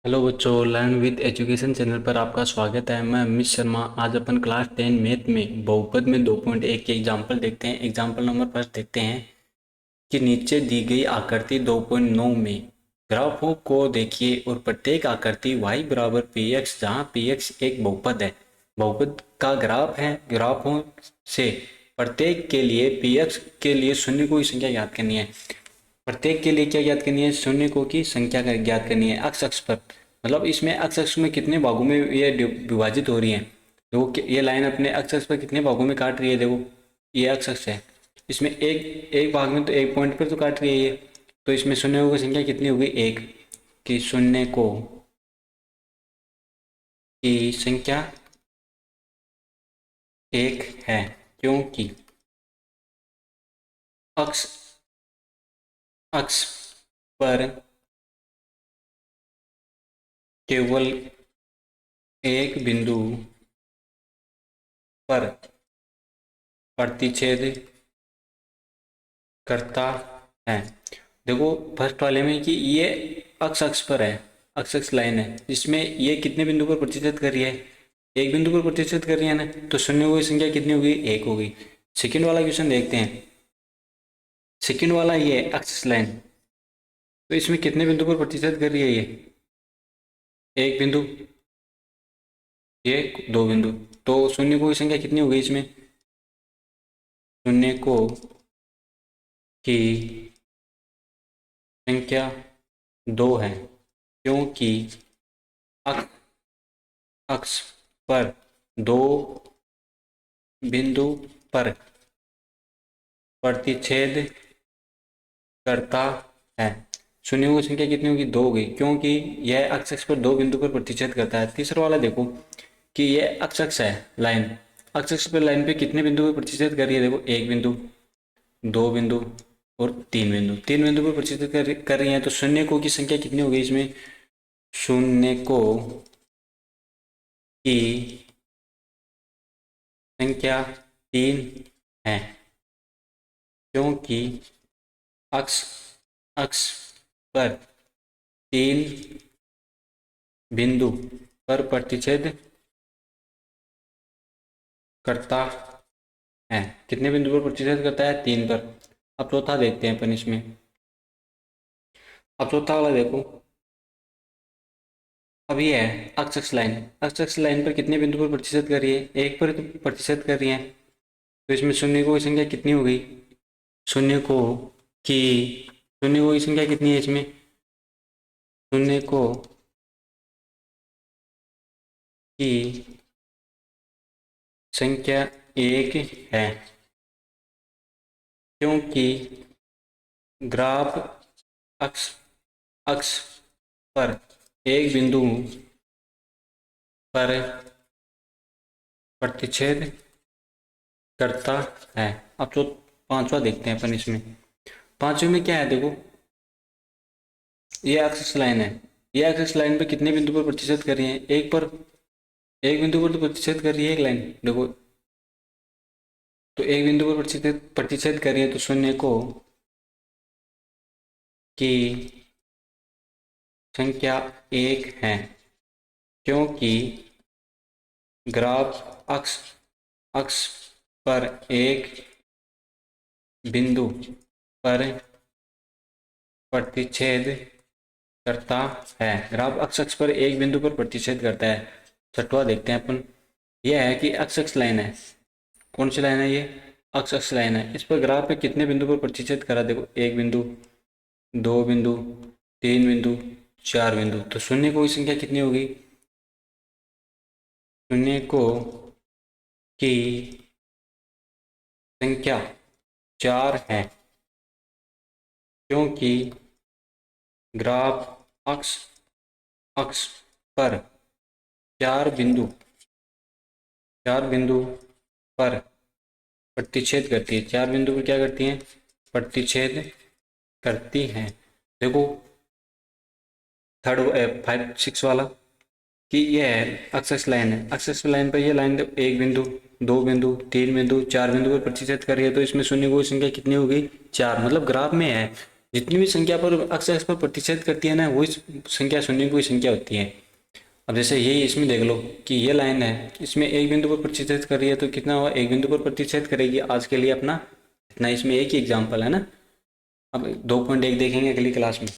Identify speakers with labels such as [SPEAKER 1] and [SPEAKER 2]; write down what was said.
[SPEAKER 1] Hello बच्चों, learn with education channel पर आपका स्वागत है। मैं अमित शर्मा। आज अपन क्लास 10 मैथ में बहुपद में 2.1 के एग्जाम्पल देखते हैं। एग्जाम्पल नंबर फर्स्ट देखते हैं कि नीचे दी गई आकृति 2.9 में ग्राफों को देखिए और प्रत्येक आकृति y बराबर पी एक्स, जहाँ पी एक्स एक बहुपद है, बहुपद का ग्राफ है। ग्राफों से प्रत्येक के लिए पी एक्स के लिए शून्य को ही संख्या ज्ञात करनी है। प्रत्येक के लिए क्या ज्ञात करनी है? शून्य को की संख्या का ज्ञात करनी है अक्ष अक्ष पर। मतलब इसमें अक्ष अक्ष में कितने भागों में ये विभाजित हो रही है। देखो ये लाइन अपने अक्ष अक्ष पर कितने भागों में काट रही है। देखो ये अक्ष अक्ष है, इसमें एक एक भाग में तो एक पॉइंट पर तो काट रही है ये। तो इसमें शून्य की संख्या कितनी होगी? एक। कि शून्य को की संख्या एक है, क्योंकि अक्ष अक्ष पर केवल एक बिंदु पर प्रतिच्छेद करता है। देखो फर्स्ट वाले में कि ये अक्ष अक्ष पर है, अक्ष अक्ष लाइन है, जिसमें ये कितने बिंदु पर प्रतिच्छेद कर रही है? एक बिंदु पर प्रतिच्छेद कर रही है ना, तो शून्य की संख्या कितनी होगी? एक होगी। सेकंड वाला क्वेश्चन देखते हैं। सेकंड वाला ये अक्ष अक्ष लाइन, तो इसमें कितने बिंदु पर प्रतिच्छेद कर रही है? ये एक बिंदु, ये दो बिंदु, तो शून्य की संख्या कितनी होगी इसमें? शून्य को की संख्या दो है, क्योंकि अक्ष अक्ष पर दो बिंदु पर प्रतिच्छेद करता है। शून्य की संख्या कितनी होगी? दो होगी, क्योंकि यह अक्ष अक्ष पर दो बिंदु पर प्रतिच्छेद करता है। तीसरा वाला देखो कि यह अक्ष अक्ष है लाइन, अक्ष अक्ष पर लाइन पे कितने बिंदु पर प्रतिच्छेद कर रही है? देखो एक बिंदु, दो बिंदु और तीन बिंदु, तीन बिंदु पर प्रतिच्छेद कर रही है। तो शून्य को की संख्या कितनी होगी इसमें? शून्य को की संख्या तीन है, क्योंकि अक्ष अक्ष पर तीन बिंदु पर प्रतिच्छेद करता है। कितने बिंदु पर प्रतिच्छेद करता है? तीन पर। अब चौथा देखते हैं अपन इसमें। अब चौथा वाला देखो, अब ये है अक्ष अक्ष लाइन, अक्ष अक्ष लाइन पर कितने बिंदु पर प्रतिच्छेद कर रही है? एक पर तो प्रतिच्छेद कर रही है। तो इसमें शून्य की संख्या कितनी हो गई? शून्य को की शून्य की संख्या कितनी है इसमें? शून्य को की संख्या एक है, क्योंकि ग्राफ अक्ष अक्ष पर एक बिंदु पर प्रतिच्छेद करता है। अब तो पांचवा देखते हैं अपन इसमें। पांचवे में क्या है? देखो ये एक्सिस लाइन है, ये एक्सिस लाइन पे कितने बिंदु पर प्रतिच्छेद कर रही है? एक पर, एक बिंदु पर तो प्रतिच्छेद कर रही है एक लाइन। देखो तो एक बिंदु पर प्रतिच्छेद प्रतिच्छेद कर रही है, तो शून्य को की संख्या एक है, क्योंकि ग्राफ अक्ष अक्ष पर एक बिंदु पर प्रतिच्छेद करता है। ग्राफ अक्ष अक्ष पर एक बिंदु पर प्रतिच्छेद करता है। छठवा देखते हैं अपन। यह है कि अक्ष अक्ष लाइन है। कौन सी लाइन है ये? अक्ष अक्ष लाइन है। इस पर ग्राफ पे कितने बिंदु पर प्रतिच्छेद करा? देखो एक बिंदु, दो बिंदु, तीन बिंदु, चार बिंदु। तो शून्य की संख्या कितनी होगी? शून्य को की संख्या चार है, क्योंकि ग्राफ अक्ष अक्ष पर चार बिंदु पर प्रतिच्छेद करती है। चार बिंदु पर क्या करती हैं? प्रतिच्छेद करती हैं। देखो थर्ड 5 6 वाला कि ये है अक्ष अक्ष लाइन है, अक्ष अक्ष लाइन पर ये लाइन एक बिंदु, दो बिंदु, तीन बिंदु, चार बिंदु पर प्रतिच्छेद कर रही है। तो इसमें शून्य की संख्या कितनी होगी? चार। मतलब ग्राफ में है जितनी भी संख्या पर अक्सर पर प्रतिशत करती है ना, वही संख्या शून्य की कोई संख्या होती है। अब जैसे यही इसमें देख लो कि ये लाइन है, इसमें एक बिंदु पर प्रतिशत कर रही है, तो कितना हुआ, एक बिंदु पर प्रतिशत करेगी। आज के लिए अपना इतना, इसमें एक ही एग्जाम्पल है ना। अब 2.1 देखेंगे अगली क्लास में।